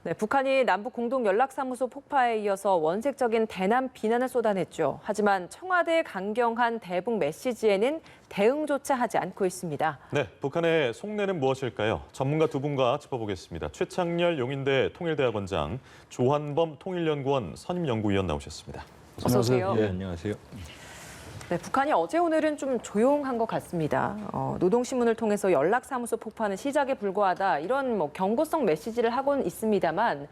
네, 북한이 남북 공동 연락사무소 폭파에 이어서 원색적인 대남 비난을 쏟아냈죠. 하지만 청와대의 강경한 대북 메시지에는 대응조차 하지 않고 있습니다. 네, 북한의 속내는 무엇일까요? 전문가 두 분과 짚어보겠습니다. 최창렬 용인대 통일대학원장, 조한범 통일연구원 선임연구위원 나오셨습니다. 어서 오세요. 네, 안녕하세요. 네, 북한이 어제 오늘은 좀 조용한 것 같습니다. 노동신문을 통해서 연락사무소 폭파는 시작에 불과하다 이런 경고성 메시지를 하고는 있습니다만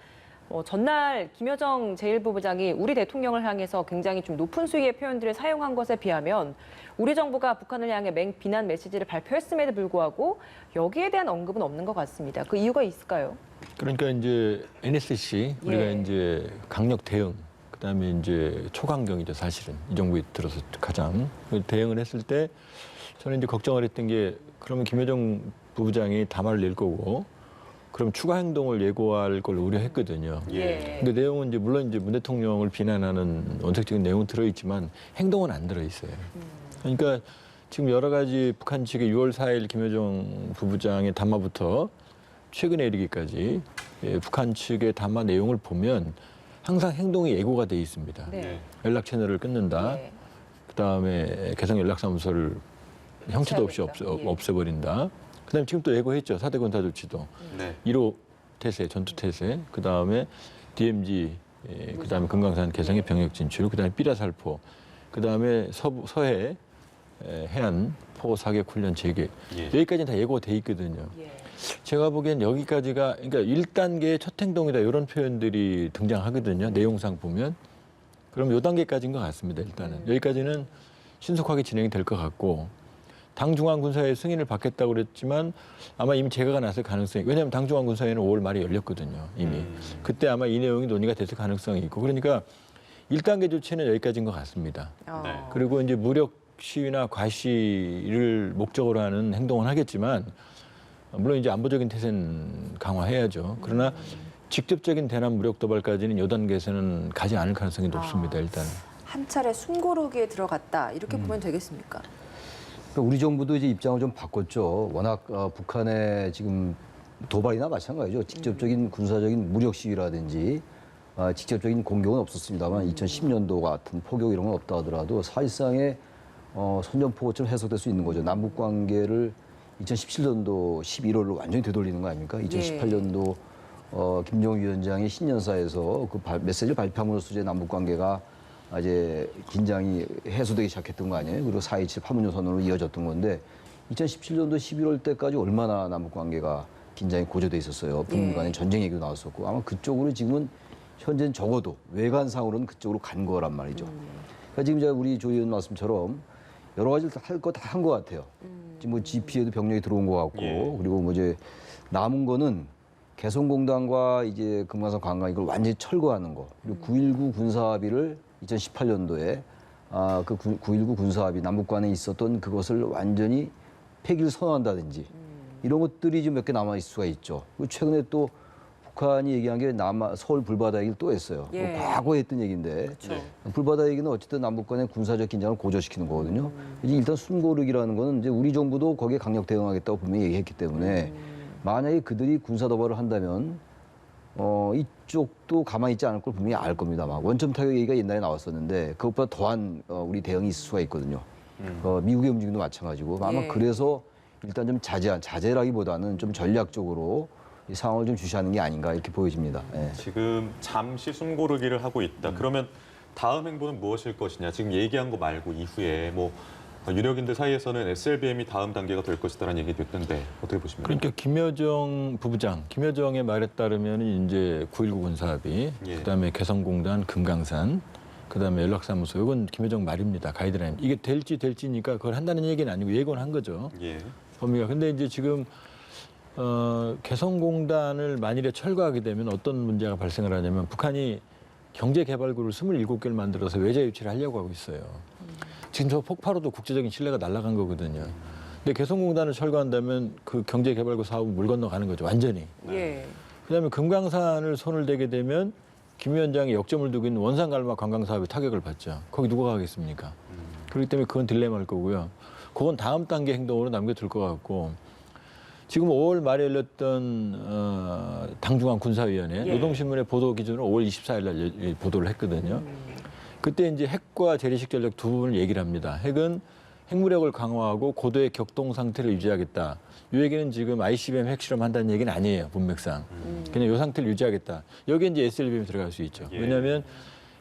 전날 김여정 제1부부장이 우리 대통령을 향해서 굉장히 좀 높은 수위의 표현들을 사용한 것에 비하면 우리 정부가 북한을 향해 맹비난 메시지를 발표했음에도 불구하고 여기에 대한 언급은 없는 것 같습니다. 그 이유가 있을까요? 그러니까 이제 NSC 우리가 이제 강력 대응, 그다음에 이제 초강경이죠 사실은 이 정부에 들어서 가장 대응을 했을 때 저는 이제 걱정을 했던 게 그러면 김여정 부부장이 담화를 낼 거고 그럼 추가 행동을 예고할 걸 우려했거든요. 예. 근데 내용은 이제 물론 이제 문 대통령을 비난하는 원색적인 내용은 들어있지만 행동은 안 들어있어요. 그러니까 지금 여러 가지 북한 측의 6월 4일 김여정 부부장의 담화부터 최근에 이르기까지 북한 측의 담화 내용을 보면 항상 행동이 예고가 돼 있습니다. 네. 연락 채널을 끊는다. 네. 그다음에 개성 연락사무소를 형체도 없이 없애버린다. 그다음에 지금 또 예고했죠. 4대 군사 조치도. 네. 1호 태세, 전투 태세. 그다음에 DMZ, 그다음에 금강산 개성의 병역 진출. 그다음에 삐라살포. 그다음에 서해 해안 포 사격 훈련 재개. 예. 여기까지는 다 예고가 돼 있거든요. 예. 제가 보기엔 여기까지가 그러니까 1단계의 첫 행동이다 이런 표현들이 등장하거든요. 내용상 보면. 그럼 요 단계까지인 것 같습니다. 일단은. 여기까지는 신속하게 진행이 될 것 같고 당 중앙군사회 승인을 받겠다고 그랬지만 아마 이미 제거가 났을 가능성이 왜냐하면 당 중앙군사회는 5월 말에 열렸거든요. 이미. 그때 아마 이 내용이 논의가 됐을 가능성이 있고 그러니까 1단계 조치는 여기까지인 것 같습니다. 네. 그리고 이제 무력 시위나 과시를 목적으로 하는 행동은 하겠지만 물론 이제 안보적인 태세는 강화해야죠. 그러나 직접적인 대남 무력 도발까지는 요 단계에서는 가지 않을 가능성이 높습니다. 일단은. 한 차례 숨고르기에 들어갔다 이렇게 보면 되겠습니까? 그러니까 우리 정부도 이제 입장을 좀 바꿨죠. 워낙 북한의 지금 도발이나 마찬가지죠. 직접적인 군사적인 무력 시위라든지 직접적인 공격은 없었습니다만 2010년도 같은 포격 이런 건 없다 하더라도 사실상의 선전포고처럼 해석될 수 있는 거죠. 남북 관계를 2017년도 11월로 완전히 되돌리는 거 아닙니까? 2018년도 김정은 위원장이 신년사에서 그 메시지를 발표함으로써 이제 남북 관계가 이제 긴장이 해소되기 시작했던 거 아니에요? 그리고 4.27 판문점 선언으로 이어졌던 건데 2017년도 11월 때까지 얼마나 남북 관계가 긴장이 고조돼 있었어요. 북미 간에 전쟁 얘기도 나왔었고 아마 그쪽으로 지금은 현재는 적어도 외관상으로는 그쪽으로 간 거란 말이죠. 그러니까 지금 제가 우리 조 의원 말씀처럼 여러 가지를 할 거 다 한 것 같아요. 지금 뭐 GP에도 병력이 들어온 것 같고 그리고 뭐 이제 남은 거는 개성공단과 이제 금강산 관광 이걸 완전히 철거하는 거. 그리고 9.19 군사합의를 2018년도에 그 9.19 군사합의 남북 간에 있었던 그것을 완전히 폐기를 선언한다든지 이런 것들이 좀 몇 개 남아 있을 수가 있죠. 그리고 최근에 또 북한이 얘기한 게 서울 불바다 얘기를 또 했어요. 예. 과거에 했던 얘기인데 그렇죠. 불바다 얘기는 어쨌든 남북 간의 군사적 긴장을 고조시키는 거거든요. 이제 일단 숨고르기라는 거는 이제 우리 정부도 거기에 강력 대응하겠다고 분명히 얘기했기 때문에 만약에 그들이 군사 도발을 한다면 이쪽도 가만히 있지 않을 걸 분명히 알 겁니다만 원점 타격 얘기가 옛날에 나왔었는데 그것보다 더한 우리 대응이 있을 수가 있거든요. 미국의 움직임도 마찬가지고 아마 그래서 일단 좀 자제라기보다는 좀 전략적으로 이 상황을 좀 주시하는 게 아닌가 이렇게 보여집니다. 예. 지금 잠시 숨고르기를 하고 있다. 그러면 다음 행보는 무엇일 것이냐. 지금 얘기한 거 말고 이후에 뭐 유력인들 사이에서는 SLBM이 다음 단계가 될 것이다라는 얘기도 있던데 어떻게 보십니까? 그러니까 김여정 부부장, 김여정의 말에 따르면 이제 9.19 군사합의, 그다음에 개성공단, 금강산, 그다음에 연락사무소 이건 김여정 말입니다. 가이드라인. 이게 될지니까 그걸 한다는 얘기는 아니고 예고는 한 거죠. 예. 범위가. 근데 이제 지금 개성공단을 만일에 철거하게 되면 어떤 문제가 발생을 하냐면 북한이 경제개발구를 27개를 만들어서 외자 유치를 하려고 하고 있어요. 지금 저 폭파로도 국제적인 신뢰가 날아간 거거든요. 근데 개성공단을 철거한다면 그 경제개발구 사업은 물 건너가는 거죠, 완전히. 예. 그다음에 금강산을 손을 대게 되면 김 위원장이 역점을 두고 있는 원산갈막 관광 사업에 타격을 받죠. 거기 누가 가겠습니까? 그렇기 때문에 그건 딜레마일 거고요. 그건 다음 단계 행동으로 남겨둘 것 같고 지금 5월 말에 열렸던 당중앙 군사위원회 예. 노동신문의 보도 기준으로 5월 24일 날 보도를 했거든요. 그때 이제 핵과 재래식 전력 두 부분을 얘기를 합니다. 핵은 핵무력을 강화하고 고도의 격동 상태를 유지하겠다. 이 얘기는 지금 ICBM 핵실험 한다는 얘기는 아니에요. 문맥상. 그냥 이 상태를 유지하겠다. 여기에 이제 SLBM이 들어갈 수 있죠. 예. 왜냐하면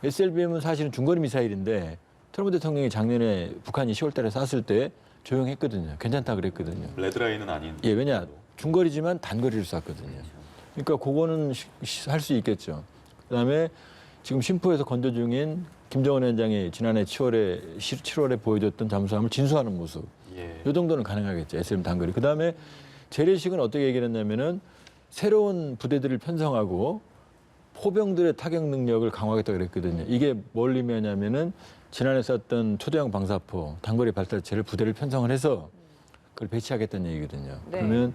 SLBM은 사실은 중거리 미사일인데 트럼프 대통령이 작년에 북한이 10월 달에 쐈을 때 조용했거든요. 괜찮다 그랬거든요. 레드라인은 아닌. 예, 왜냐 중거리지만 단거리를 쐈거든요. 그러니까 그거는 할 수 있겠죠. 그다음에 지금 심포에서 건조 중인 김정은 위원장이 지난해 7월에 보여줬던 잠수함을 진수하는 모습. 예. 이 정도는 가능하겠죠. SLM 단거리. 그다음에 재래식은 어떻게 얘기를 했냐면은 새로운 부대들을 편성하고 포병들의 타격 능력을 강화하겠다 그랬거든요. 이게 뭘 의미하냐면은 지난해 썼던 초대형 방사포, 단거리 발사체를 부대를 편성을 해서 그걸 배치하겠다는 얘기거든요. 네. 그러면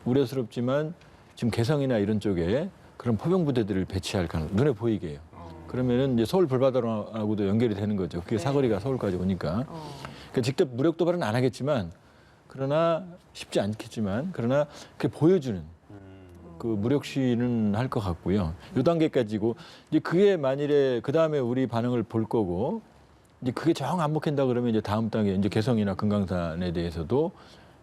우려스럽지만 지금 개성이나 이런 쪽에 그런 포병 부대들을 배치할 가능 눈에 보이게 해요. 그러면은 이제 서울 불바다하고도 연결이 되는 거죠. 그게 네. 사거리가 서울까지 오니까. 그러니까 직접 무력 도발은 안 하겠지만 그러나 쉽지 않겠지만 그러나 그게 보여주는 그 무력 시위는 할 것 같고요. 요 단계까지고 이제 그게 만일에 그 다음에 우리 반응을 볼 거고 이제 그게 정 안 먹힌다 그러면 이제 다음 단계 이제 개성이나 금강산에 대해서도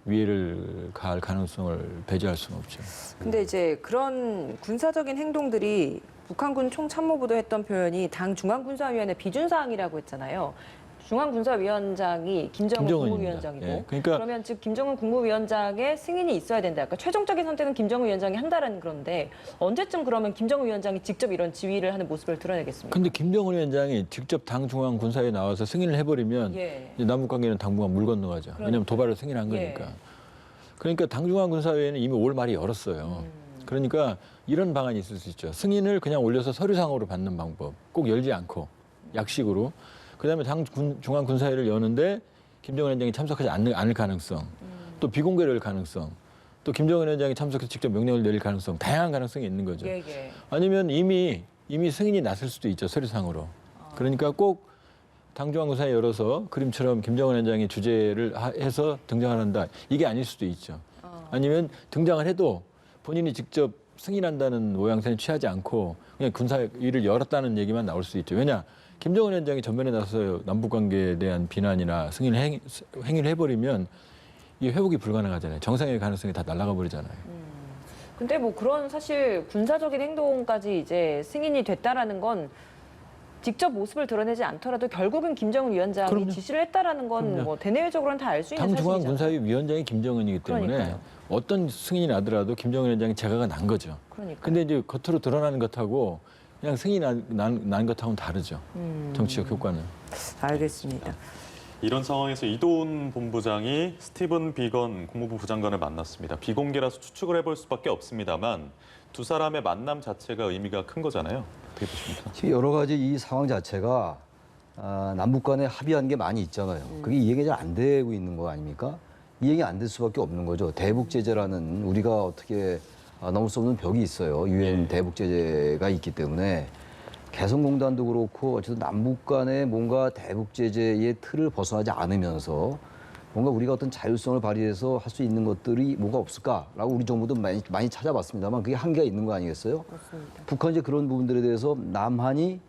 위해를 가할 가능성을 배제할 수는 없죠. 근데 이제 그런 군사적인 행동들이 북한군 총참모부도 했던 표현이 당 중앙군사위원회 비준사항이라고 했잖아요. 중앙군사위원장이 김정은 김정은입니다. 국무위원장이고 예, 그러니까 그러면 즉 김정은 국무위원장의 승인이 있어야 된다. 그러니까 최종적인 선택은 김정은 위원장이 한다는 그런데 언제쯤 그러면 김정은 위원장이 직접 이런 지휘를 하는 모습을 드러내겠습니까? 근데 김정은 위원장이 직접 당 중앙 군사에 나와서 승인을 해버리면 예. 이제 남북 관계는 당분간 물 건너가죠. 왜냐하면 도발을 승인한 거니까. 예. 그러니까 당 중앙 군사회의는 이미 5월 말에 열었어요. 그러니까 이런 방안이 있을 수 있죠. 승인을 그냥 올려서 서류상으로 받는 방법. 꼭 열지 않고 약식으로. 그다음에 당 중앙 군사회의를 여는데 김정은 위원장이 참석하지 않을 가능성. 또 비공개를 할 가능성. 또 김정은 위원장이 참석해서 직접 명령을 내릴 가능성. 다양한 가능성이 있는 거죠. 예, 예. 아니면 이미 승인이 났을 수도 있죠. 서류상으로. 그러니까 꼭 당중앙군사회 열어서 그림처럼 김정은 위원장이 주재를 해서 등장을 한다. 이게 아닐 수도 있죠. 아니면 등장을 해도 본인이 직접 승인한다는 모양새는 취하지 않고 그냥 군사회의를 열었다는 얘기만 나올 수 있죠. 왜냐? 김정은 위원장이 전면에 나서 남북관계에 대한 비난이나 승인을 행위를 해버리면 이 회복이 불가능하잖아요. 정상의 가능성이 다 날아가 버리잖아요. 근데 뭐 그런 사실 군사적인 행동까지 이제 승인이 됐다라는 건 직접 모습을 드러내지 않더라도 결국은 김정은 위원장이 그럼요. 지시를 했다라는 건 그럼요. 뭐 대내외적으로는 다 알 수 있는 당 사실이잖아요. 중앙군사위 위원장이 김정은이기 때문에 그러니까요. 어떤 승인이 나더라도 김정은 위원장이 제가가 난 거죠. 그러니까. 근데 이제 겉으로 드러나는 것하고 그냥 승인이 난 것하고는 다르죠. 정치적 효과는. 알겠습니다. 이런 상황에서 이도훈 본부장이 스티븐 비건 국무부 부장관을 만났습니다. 비공개라서 추측을 해볼 수밖에 없습니다만 두 사람의 만남 자체가 의미가 큰 거잖아요. 어떻게 보십니까? 지금 여러 가지 이 상황 자체가 남북 간에 합의한 게 많이 있잖아요. 그게 이 얘기가 잘 안 되고 있는 거 아닙니까? 이 얘기 안 될 수밖에 없는 거죠. 대북 제재라는 우리가 어떻게 넘을 수 없는 벽이 있어요. 유엔 대북 제재가 있기 때문에 개성공단도 그렇고 어쨌든 남북 간에 뭔가 대북 제재의 틀을 벗어나지 않으면서 뭔가 우리가 어떤 자율성을 발휘해서 할 수 있는 것들이 뭐가 없을까라고 우리 정부도 많이 찾아봤습니다만 그게 한계가 있는 거 아니겠어요? 그렇습니다. 북한이 이제 그런 부분들에 대해서 남한이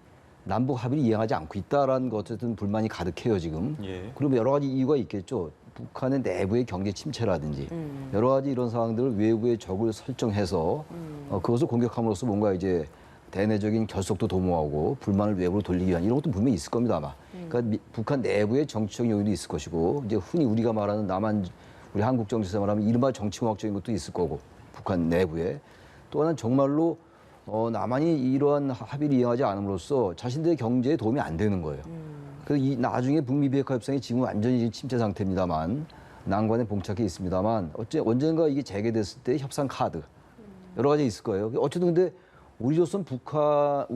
남북 합의를 이행하지 않고 있다라는 것 어쨌든 불만이 가득해요 지금. 예. 그리고 여러 가지 이유가 있겠죠. 북한의 내부의 경제 침체라든지 여러 가지 이런 상황들을 외부의 적을 설정해서 그것을 공격함으로써 뭔가 이제 대내적인 결속도 도모하고 불만을 외부로 돌리기 위한 이런 것도 분명히 있을 겁니다 아마. 그러니까 북한 내부의 정치적 요인도 있을 것이고 이제 흔히 우리가 말하는 우리 한국 정치에서 말하면 이른바 정치공학적인 것도 있을 거고 북한 내부에 또 하나는 정말로 남한이 이러한 합의를 이행하지 않음으로써 자신들의 경제에 도움이 안 되는 거예요. 그래서 이 나중에 북미 비핵화 협상이 지금 완전히 침체 상태입니다만 난관에 봉착해 있습니다만 언젠가 이게 재개됐을 때 협상 카드 여러 가지 있을 거예요. 어쨌든 근데 우리조선 북한을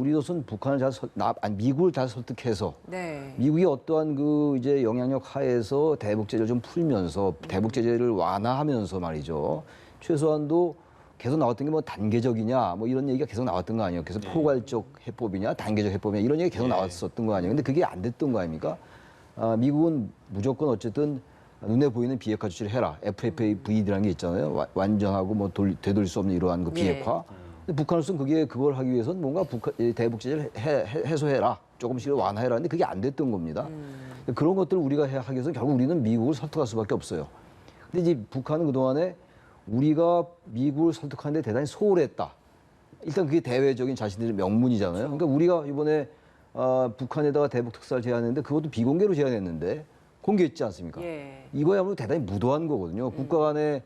미국을 잘 설득해서 네. 미국이 어떠한 그 이제 영향력 하에서 대북 제재를 좀 풀면서 대북 제재를 완화하면서 말이죠. 최소한도 계속 나왔던 게 뭐 단계적이냐 뭐 이런 얘기가 계속 나왔던 거 아니에요. 그래서 포괄적 해법이냐 단계적 해법이냐 이런 얘기 계속 나왔었던 거 아니에요. 근데 그게 안 됐던 거 아닙니까? 미국은 무조건 어쨌든 눈에 보이는 비핵화 조치를 해라. FFAVD라는 게 있잖아요. 완전하고 뭐 되돌릴 수 없는 이러한 그 비핵화. 근데 북한으로서는 그걸 하기 위해서는 뭔가 대북 제재를 해소해라. 조금씩 완화해라. 근데 그게 안 됐던 겁니다. 그런 것들을 우리가 하기 위해서 결국 우리는 미국을 설득할 수밖에 없어요. 근데 이제 북한은 그동안에 우리가 미국을 설득하는데 대단히 소홀했다. 일단 그게 대외적인 자신들의 명분이잖아요. 그러니까 우리가 이번에 북한에다가 대북 특사를 제안했는데 그것도 비공개로 제안했는데 공개했지 않습니까? 예. 이거야말로 대단히 무도한 거거든요. 국가 간에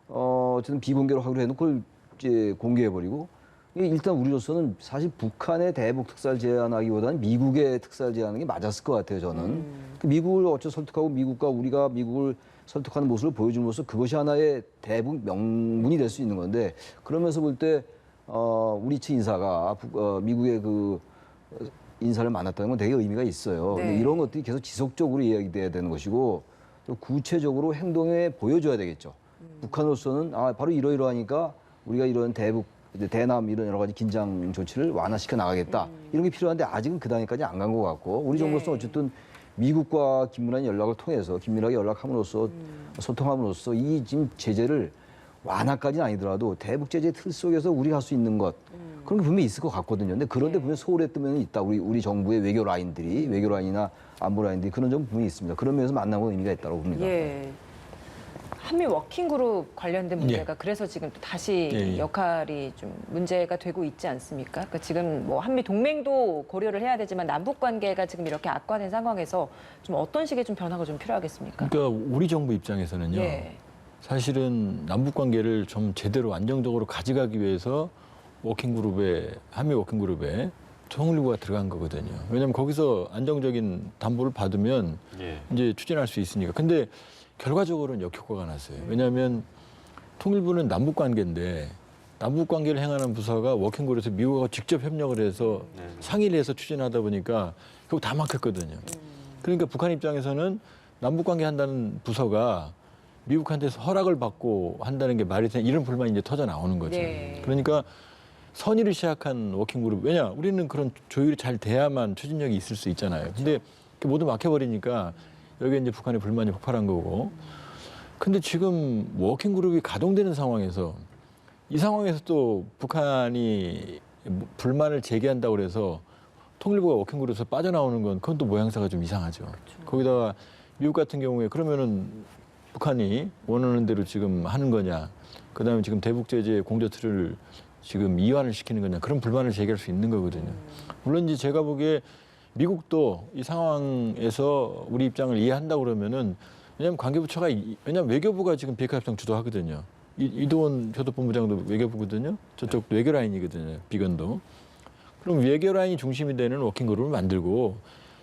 어쨌든 비공개로 하기로 해놓고 그걸 이제 공개해버리고 일단 우리로서는 사실 북한의 대북 특사를 제안하기보다는 미국의 특사를 제안하는 게 맞았을 것 같아요. 저는 그 미국을 어째 설득하고 미국과 우리가 미국을 설득하는 모습을 보여줌으로써 그것이 하나의 대북 명분이 될 수 있는 건데 그러면서 볼 때 우리 측 인사가 미국의 그 인사를 만났다는 건 되게 의미가 있어요. 네. 근데 이런 것들이 계속 지속적으로 이야기돼야 되는 것이고 또 구체적으로 행동에 보여줘야 되겠죠. 북한으로서는 바로 이러이러하니까 우리가 이런 대남 이런 여러 가지 긴장 조치를 완화시켜 나가겠다. 이런 게 필요한데 아직은 그 단계까지 안 간 것 같고 우리 정부로서는 어쨌든 미국과 긴밀한 연락을 통해서 긴밀하게 연락함으로써 소통함으로써 이 지금 제재를 완화까지는 아니더라도 대북 제재 틀 속에서 우리가 할 수 있는 것 그런 게 분명히 있을 것 같거든요. 근데 그런데 분명히 소홀했던 면이 있다. 우리 정부의 외교 라인이나 안보 라인들이 그런 점 분명히 있습니다. 그런 면에서 만나고 의미가 있다고 봅니다. 예. 한미 워킹그룹 관련된 문제가 그래서 지금 또 다시 역할이 좀 문제가 되고 있지 않습니까? 그러니까 지금 뭐 한미 동맹도 고려를 해야 되지만 남북 관계가 지금 이렇게 악화된 상황에서 좀 어떤 식의 좀 변화가 좀 필요하겠습니까? 그러니까 우리 정부 입장에서는요. 예. 사실은 남북 관계를 좀 제대로 안정적으로 가져가기 위해서 한미 워킹그룹에 통일부가 들어간 거거든요. 왜냐하면 거기서 안정적인 담보를 받으면 이제 추진할 수 있으니까. 근데 결과적으로는 역효과가 났어요. 왜냐하면 통일부는 남북 관계인데 남북 관계를 행하는 부서가 워킹그룹에서 미국하고 직접 협력을 해서 상의를 해서 추진하다 보니까 결국 다 막혔거든요. 그러니까 북한 입장에서는 남북 관계 한다는 부서가 미국한테서 허락을 받고 한다는 게 말이 되냐 이런 불만이 이제 터져 나오는 거죠. 네. 그러니까 선의를 시작한 워킹그룹 왜냐 우리는 그런 조율이 잘 돼야만 추진력이 있을 수 있잖아요. 근데 모두 막혀버리니까 여기에 이제 북한의 불만이 폭발한 거고. 근데 지금 워킹그룹이 가동되는 상황에서 이 상황에서 또 북한이 불만을 제기한다고 그래서 통일부가 워킹그룹에서 빠져나오는 건 그건 또 모양새가 좀 이상하죠. 거기다가 미국 같은 경우에 그러면은 북한이 원하는 대로 지금 하는 거냐. 그다음에 지금 대북 제재 공조 틀을 지금 이완을 시키는 거냐. 그런 불만을 제기할 수 있는 거거든요. 물론 이제 제가 보기에 미국도 이 상황에서 우리 입장을 이해한다고 그러면은 왜냐하면 관계부처가 왜냐하면 외교부가 지금 비핵화 협상 주도하거든요. 이도원 교도본부장도 외교부거든요. 저쪽도 외교 라인이거든요. 비건도. 그럼 외교 라인이 중심이 되는 워킹그룹을 만들고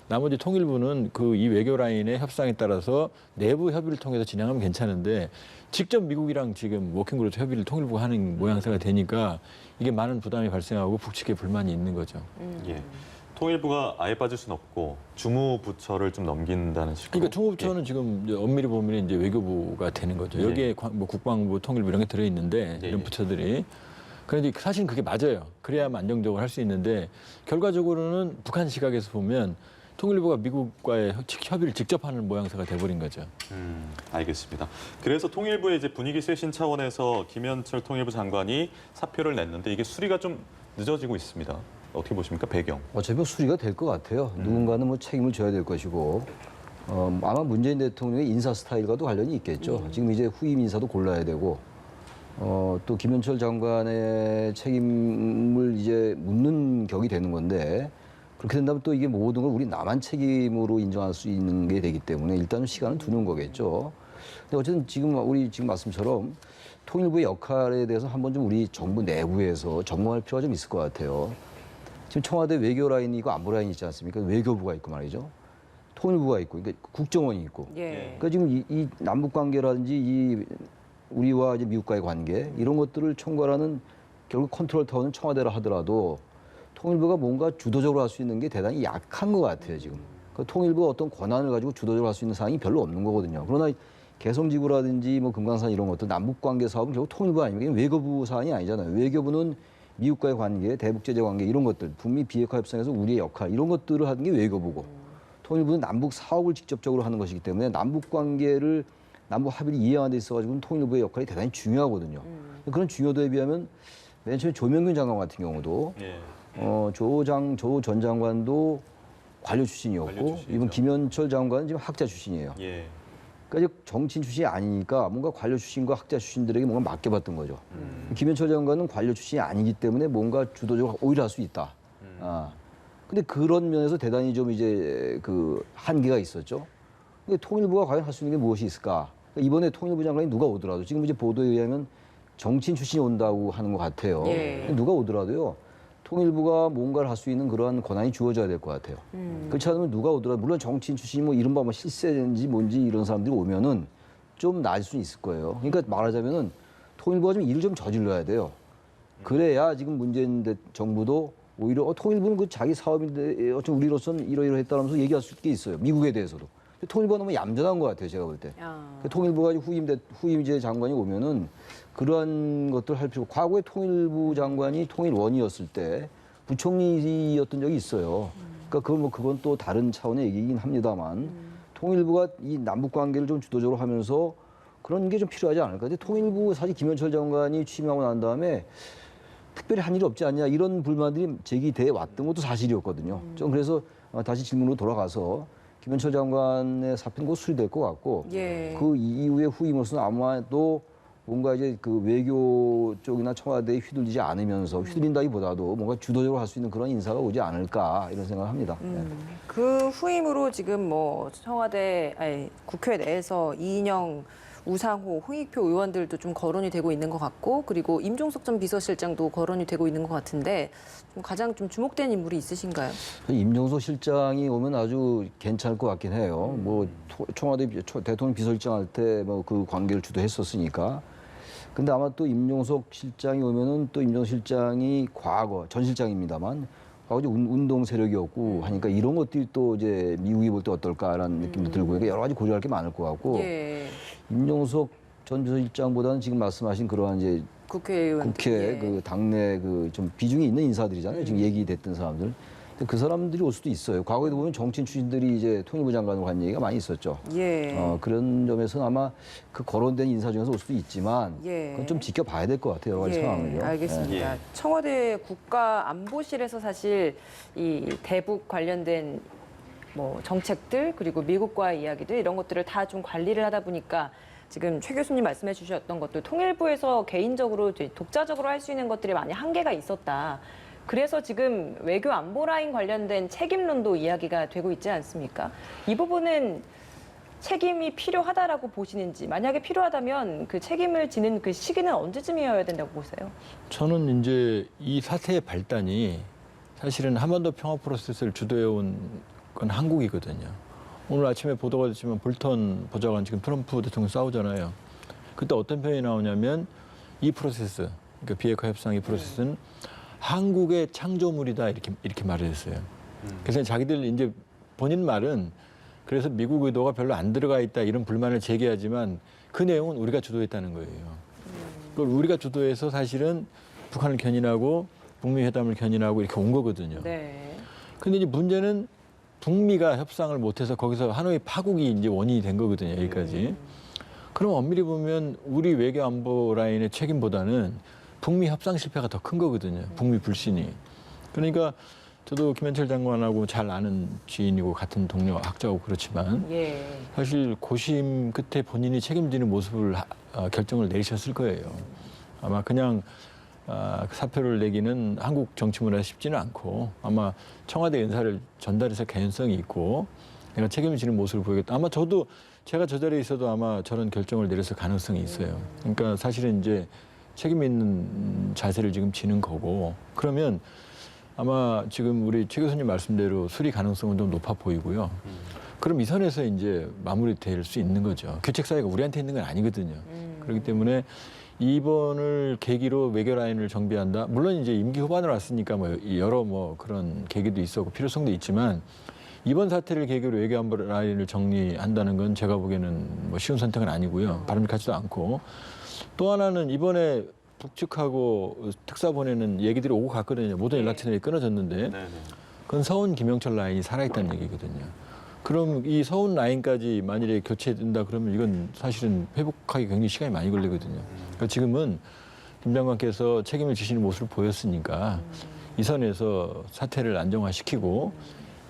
나머지 통일부는 그 이 외교 라인의 협상에 따라서 내부 협의를 통해서 진행하면 괜찮은데 직접 미국이랑 지금 워킹그룹 협의를 통일부가 하는 모양새가 되니까 이게 많은 부담이 발생하고 북측에 불만이 있는 거죠. 예. 통일부가 아예 빠질 수는 없고 주무부처를 좀 넘긴다는 식으로. 그러니까 주무부처는 지금 이제 엄밀히 보면 이제 외교부가 되는 거죠. 여기에 뭐 국방부, 통일부 이런 게 들어 있는데 이런 부처들이. 그런데 사실 그게 맞아요. 그래야만 안정적으로 할 수 있는데 결과적으로는 북한 시각에서 보면 통일부가 미국과의 협의를 직접 하는 모양새가 돼버린 거죠. 알겠습니다. 그래서 통일부의 이제 분위기 쇄신 차원에서 김현철 통일부 장관이 사표를 냈는데 이게 수리가 좀 늦어지고 있습니다. 어떻게 보십니까? 배경. 어차피 수리가 될 것 같아요. 누군가는 뭐 책임을 져야 될 것이고 아마 문재인 대통령의 인사 스타일과도 관련이 있겠죠. 지금 이제 후임 인사도 골라야 되고 또 김현철 장관의 책임을 이제 묻는 격이 되는 건데 그렇게 된다면 또 이게 모든 걸 우리 남한 책임으로 인정할 수 있는 게 되기 때문에 일단은 시간을 두는 거겠죠. 근데 어쨌든 우리 지금 말씀처럼 통일부의 역할에 대해서 한번 좀 우리 정부 내부에서 점검할 필요가 좀 있을 것 같아요. 지금 청와대 외교 라인이 있고 안보 라인이 있지 않습니까? 외교부가 있고 말이죠. 통일부가 있고, 그러니까 국정원이 있고. 예. 그러니까 지금 이 남북 관계라든지 이 우리와 이제 미국과의 관계 이런 것들을 총괄하는 결국 컨트롤 타워는 청와대라 하더라도 통일부가 뭔가 주도적으로 할 수 있는 게 대단히 약한 것 같아요 지금. 그 통일부가 어떤 권한을 가지고 주도적으로 할 수 있는 사항이 별로 없는 거거든요. 그러나 개성지구라든지 뭐 금강산 이런 것들 남북 관계 사업은 결국 통일부 아닙니까? 외교부 사안이 아니잖아요. 외교부는 미국과의 관계, 대북 제재 관계 이런 것들, 북미 비핵화 협상에서 우리의 역할 이런 것들을 하는 게 외교부고 통일부는 남북 사업을 직접적으로 하는 것이기 때문에 남북 관계를 남북 합의를 이행하는 데 있어가지고 통일부의 역할이 대단히 중요하거든요. 그런 중요도에 비하면 맨 처음에 조명균 장관 같은 경우도 예. 조 전 장관도 관료 출신이었고 관료 출신이죠. 이번 김현철 장관은 지금 학자 출신이에요. 예. 그러니까 이제 정치인 출신이 아니니까 뭔가 관료 출신과 학자 출신들에게 뭔가 맡겨봤던 거죠. 김현철 장관은 관료 출신이 아니기 때문에 뭔가 주도적으로 오히려 할 수 있다. 근데 그런 면에서 대단히 좀 이제 그 한계가 있었죠. 근데 통일부가 과연 할 수 있는 게 무엇이 있을까? 그러니까 이번에 통일부 장관이 누가 오더라도 지금 이제 보도에 의하면 정치인 출신이 온다고 하는 것 같아요. 예. 누가 오더라도요. 통일부가 뭔가를 할 수 있는 그러한 권한이 주어져야 될 것 같아요. 그렇지 않으면 누가 오더라도 물론 정치인 출신이 뭐 이른바 뭐 실세인지 뭔지 이런 사람들이 오면은 좀 나을 수는 있을 거예요. 그러니까 말하자면은 통일부가 좀 일을 좀 저질러야 돼요. 그래야 지금 문재인 정부도 오히려 통일부는 그 자기 사업인데 어쩜 우리로서는 이러이러했다면서 얘기할 수 있게 있어요. 미국에 대해서도. 근데 통일부가 너무 얌전한 것 같아요. 제가 볼 때. 통일부가 후임 이제 장관이 오면은 그러한 것들 할 필요. 과거에 통일부 장관이 통일원이었을 때 부총리였던 적이 있어요. 그러니까 그건 또 다른 차원의 얘기이긴 합니다만 통일부가 이 남북 관계를 좀 주도적으로 하면서 그런 게 좀 필요하지 않을까. 근데 통일부 사실 김현철 장관이 취임하고 난 다음에 특별히 한 일이 없지 않냐 이런 불만들이 제기돼 왔던 것도 사실이었거든요. 좀 그래서 다시 질문으로 돌아가서 김현철 장관의 사표는 곧 수리될 것 같고 예. 그 이후에 후임으로서는 아마도 뭔가 이제 그 외교 쪽이나 청와대에 휘둘리지 않으면서 휘둘린다기보다도 뭔가 주도적으로 할 수 있는 그런 인사가 오지 않을까 이런 생각을 합니다. 그 후임으로 지금 뭐 국회 내에서 이인영, 우상호, 홍익표 의원들도 좀 거론이 되고 있는 것 같고 그리고 임종석 전 비서실장도 거론이 되고 있는 것 같은데 좀 가장 좀 주목된 인물이 있으신가요? 임종석 실장이 오면 아주 괜찮을 것 같긴 해요. 뭐 청와대 대통령 비서실장 할 때 뭐 그 관계를 주도했었으니까. 근데 아마 또 임종석 실장이 오면은 또 임종석 실장이 과거 전 실장입니다만 과거 이제 운동 세력이었고 하니까 이런 것들이 또 이제 미국이 볼 때 어떨까라는 느낌도 들고 그러니까 여러 가지 고려할 게 많을 것 같고 예. 임종석 전 비서실장보다는 지금 말씀하신 그러한 이제 국회의원. 국회 예. 그 당내 그 좀 비중이 있는 인사들이잖아요. 지금 얘기됐던 사람들. 근데 그 사람들이 올 수도 있어요. 과거에도 보면 정치인 출신들이 이제 통일부 장관으로 간 얘기가 많이 있었죠. 예. 그런 점에서는 아마 그 거론된 인사 중에서 올 수도 있지만 예. 그건 좀 지켜봐야 될 것 같아요. 여러 가지 상황을요. 알겠습니다. 예. 청와대 국가안보실에서 사실 이 대북 관련된 뭐 정책들 그리고 미국과의 이야기들 이런 것들을 다 좀 관리를 하다 보니까 지금 최 교수님 말씀해 주셨던 것도 통일부에서 개인적으로 독자적으로 할 수 있는 것들이 많이 한계가 있었다. 그래서 지금 외교 안보 라인 관련된 책임론도 이야기가 되고 있지 않습니까? 이 부분은 책임이 필요하다라고 보시는지 만약에 필요하다면 그 책임을 지는 그 시기는 언제쯤이어야 된다고 보세요? 저는 이제 이 사태의 발단이 사실은 한반도 평화 프로세스를 주도해온 건 한국이거든요. 오늘 아침에 보도가 됐지만 볼턴 보좌관 지금 트럼프 대통령 싸우잖아요. 그때 어떤 표현이 나오냐면 이 프로세스, 그러니까 비핵화 협상 이 프로세스는 한국의 창조물이다 이렇게 말을 했어요. 그래서 자기들 이제 본인 말은 그래서 미국 의도가 별로 안 들어가 있다 이런 불만을 제기하지만 그 내용은 우리가 주도했다는 거예요. 그걸 우리가 주도해서 사실은 북한을 견인하고 북미 회담을 견인하고 이렇게 온 거거든요. 네. 근데 이제 문제는 북미가 협상을 못해서 거기서 하노이 파국이 이제 원인이 된 거거든요. 여기까지. 그럼 엄밀히 보면 우리 외교 안보 라인의 책임보다는 북미 협상 실패가 더 큰 거거든요. 북미 불신이. 그러니까 저도 김현철 장관하고 잘 아는 지인이고 같은 동료 학자고 그렇지만 예. 사실 고심 끝에 본인이 책임지는 모습을 결정을 내리셨을 거예요. 아마 그냥 사표를 내기는 한국 정치 문화에 쉽지는 않고 아마 청와대 인사를 전달해서 개연성이 있고 내가 책임을 지는 모습을 보이겠다. 아마 저도 제가 저 자리에 있어도 아마 저런 결정을 내렸을 가능성이 있어요. 그러니까 사실은 이제 책임 있는 자세를 지금 지는 거고 그러면 아마 지금 우리 최 교수님 말씀대로 수리 가능성은 좀 높아 보이고요. 그럼 이 선에서 이제 마무리될 수 있는 거죠. 교책 사회가 우리한테 있는 건 아니거든요. 그렇기 때문에 이번을 계기로 외교 라인을 정비한다. 물론 이제 임기 후반으로 왔으니까 뭐 여러 뭐 그런 계기도 있었고 필요성도 있지만 이번 사태를 계기로 외교 안보 라인을 정리한다는 건 제가 보기에는 뭐 쉬운 선택은 아니고요. 바람직하지도 않고 또 하나는 이번에 북측하고 특사 보내는 얘기들이 오고 갔거든요. 모든 연락 채널이 끊어졌는데 네네. 그건 서훈 김영철 라인이 살아있다는 얘기거든요. 그럼 이 서운 라인까지 만일에 교체된다 그러면 이건 사실은 회복하기 굉장히 시간이 많이 걸리거든요. 그러니까 지금은 김 장관께서 책임을 지시는 모습을 보였으니까 이 선에서 사태를 안정화시키고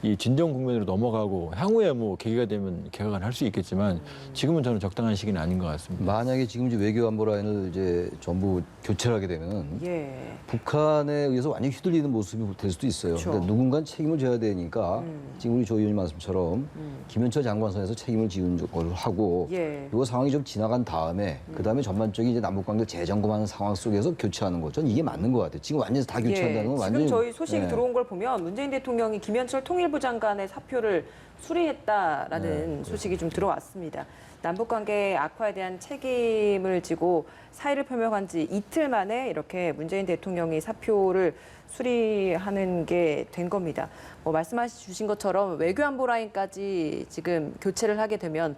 이 진정 국면으로 넘어가고 향후에 뭐 계기가 되면 개각을 할 수 있겠지만 지금은 저는 적당한 시기는 아닌 것 같습니다. 만약에 지금 이제 외교 안보 라인을 이제 전부 교체를 하게 되면 예. 북한에 의해서 완전히 휘둘리는 모습이 될 수도 있어요. 그렇죠. 근데 누군가는 책임을 져야 되니까 지금 우리 조 의원님 말씀처럼 김현철 장관 선에서 책임을 지는 걸 하고 예. 이 상황이 좀 지나간 다음에 그다음에 전반적인 이제 남북 관계 재점검하는 상황 속에서 교체하는 거. 전 이게 맞는 것 같아요. 지금 완전히 다 교체한다는 건 예, 완전히 지금 저희 소식이 예. 들어온 걸 보면 문재인 대통령이 김현철 통일부 장관의 사표를 수리했다라는 소식이 좀 들어왔습니다. 남북관계 악화에 대한 책임을 지고 사의를 표명한 지 이틀 만에 이렇게 문재인 대통령이 사표를 수리하는 게 된 겁니다. 뭐 말씀하신 것처럼 외교안보 라인까지 지금 교체를 하게 되면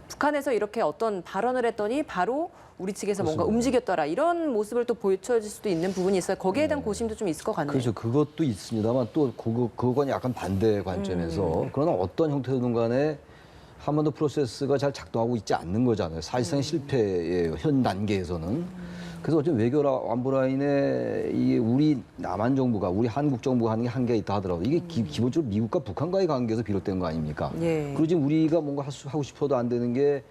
북한에서 이렇게 어떤 발언을 했더니 바로 우리 측에서 뭔가 움직였더라 이런 모습을 또 보여줄 수도 있는 부분이 있어요. 거기에 대한 고심도 좀 있을 것 같네요. 그렇죠. 그것도 있습니다만 또 그건 약간 반대 관점에서 그러나 어떤 형태든 간에 한 번도 프로세스가 잘 작동하고 있지 않는 거잖아요. 사실상 실패예요. 현 단계에서는. 그래서 어쨌든 외교 안보 라인에 이 우리 남한 정부가 우리 한국 정부가 하는 게 한계가 있다 하더라도 이게 기본적으로 미국과 북한과의 관계에서 비롯된 거 아닙니까? 예. 그리고 지금 우리가 뭔가 하고 싶어도 안 되는 게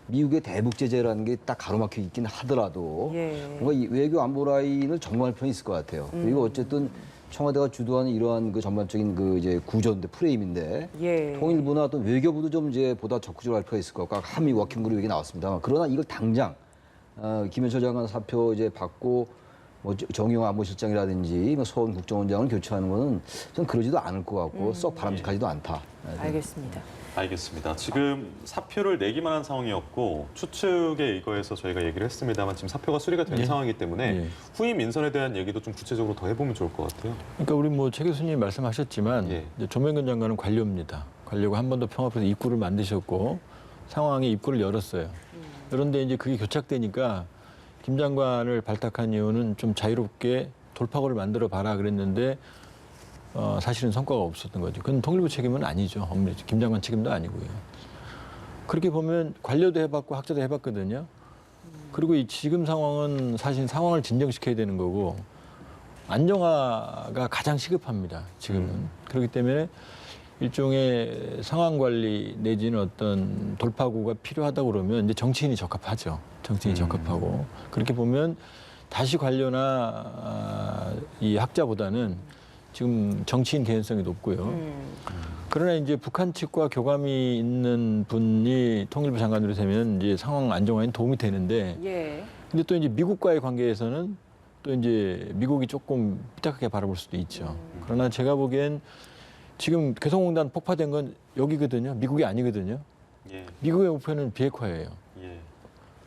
미국의 대북 제재라는 게 딱 가로막혀 있긴 하더라도 예. 뭔가 이 외교 안보 라인을 점검할 필요는 있을 것 같아요. 그리고 어쨌든 청와대가 주도하는 이러한 그 전반적인 그 이제 구조인데 프레임인데 예. 통일부나 어떤 외교부도 좀 이제 보다 적극적으로 할 필요가 있을 것 같고 한미 워킹그룹 얘기 나왔습니다. 그러나 이걸 당장 김현철 장관 사표 이제 받고 뭐 정의용 안보실장이라든지 뭐 서훈 국정원장을 교체하는 거는 전 그러지도 않을 것 같고 썩 바람직하지도 않다. 알겠습니다. 알겠습니다. 지금 사표를 내기만 한 상황이었고 추측에 의거해서 저희가 얘기를 했습니다만 지금 사표가 수리가 된 예. 상황이기 때문에 예. 후임 인선에 대한 얘기도 좀 구체적으로 더 해보면 좋을 것 같아요. 그러니까 우리 뭐 최 교수님 말씀하셨지만 예. 이제 조명근 장관은 관료입니다. 관료가 한 번 더 평화부에서 입구를 만드셨고 상황에 입구를 열었어요. 그런데 이제 그게 교착되니까 김 장관을 발탁한 이유는 좀 자유롭게 돌파구를 만들어 봐라 그랬는데 사실은 성과가 없었던 거죠. 그건 통일부 책임은 아니죠. 김 장관 책임도 아니고요. 그렇게 보면 관료도 해봤고 학자도 해봤거든요. 그리고 이 지금 상황은 사실 상황을 진정시켜야 되는 거고 안정화가 가장 시급합니다. 지금은. 그렇기 때문에 일종의 상황 관리 내지는 어떤 돌파구가 필요하다고 그러면 이제 정치인이 적합하죠. 정치인이 적합하고. 그렇게 보면 다시 관료나 이 학자보다는 지금 정치인 개연성이 높고요. 그러나 이제 북한 측과 교감이 있는 분이 통일부 장관으로 되면 이제 상황 안정화에 도움이 되는데 예. 근데 또 이제 미국과의 관계에서는 또 이제 미국이 조금 삐딱하게 바라볼 수도 있죠. 그러나 제가 보기엔 지금 개성공단 폭파된 건 여기거든요. 미국이 아니거든요. 예. 미국의 목표는 비핵화예요. 예.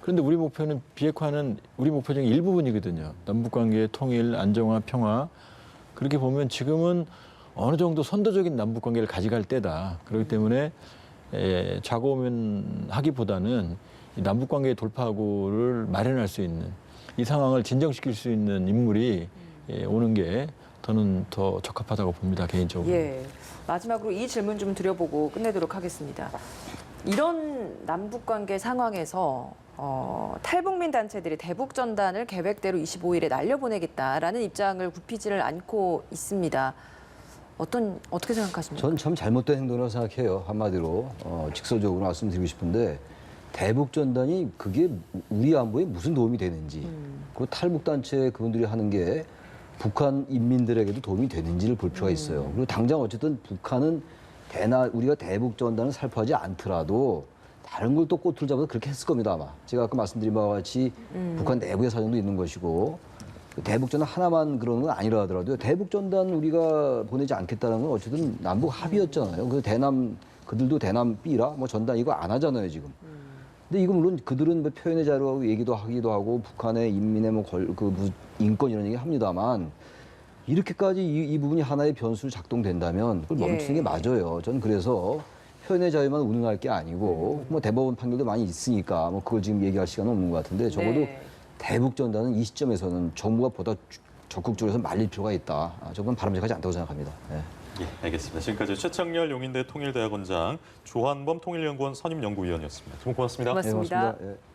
그런데 우리 목표는 비핵화는 우리 목표 중에 일부분이거든요. 남북관계의 통일, 안정화, 평화. 그렇게 보면 지금은 어느 정도 선도적인 남북관계를 가져갈 때다. 그렇기 때문에 좌고우면하기보다는 이 남북관계의 돌파구를 마련할 수 있는 이 상황을 진정시킬 수 있는 인물이 오는 게 저는 더 적합하다고 봅니다. 개인적으로. 예. 마지막으로 이 질문 좀 드려보고 끝내도록 하겠습니다. 이런 남북관계 상황에서 탈북민 단체들이 대북 전단을 계획대로 25일에 날려보내겠다라는 입장을 굽히지를 않고 있습니다. 어떻게 생각하십니까? 전 참 잘못된 행동이라고 생각해요. 한마디로 직설적으로 말씀드리고 싶은데 대북 전단이 그게 우리 안보에 무슨 도움이 되는지 그 탈북 단체 그분들이 하는 게 북한 인민들에게도 도움이 되는지를 볼 필요가 있어요. 그리고 당장 어쨌든 북한은 우리가 대북 전단을 살포하지 않더라도 다른 걸 또 꼬투를 잡아서 그렇게 했을 겁니다 아마. 제가 아까 말씀드린 바와 같이 북한 내부의 사정도 있는 것이고 대북 전단 하나만 그러는 건 아니라 하더라도요. 대북 전단 우리가 보내지 않겠다는 건 어쨌든 남북 합의였잖아요. 그 그들도 대남 B라 뭐 전단 이거 안 하잖아요 지금. 근데 이거 물론 그들은 뭐 표현의 자유라고 얘기도 하기도 하고 북한의 인민의 인권 이런 얘기 합니다만 이렇게까지 이 부분이 하나의 변수로 작동된다면 그걸 멈추는 게 맞아요. 전 그래서 표현의 자유만 운운할 게 아니고 뭐 대법원 판결도 많이 있으니까 뭐 그걸 지금 얘기할 시간은 없는 것 같은데 적어도 네. 대북 전단은 이 시점에서는 정부가 보다 적극적으로 해서 말릴 필요가 있다. 저건 바람직하지 않다고 생각합니다. 네. 예, 알겠습니다. 지금까지 최창렬 용인대 통일대학원장, 조한범 통일연구원 선임연구위원이었습니다. 두 분 고맙습니다. 고맙습니다. 예.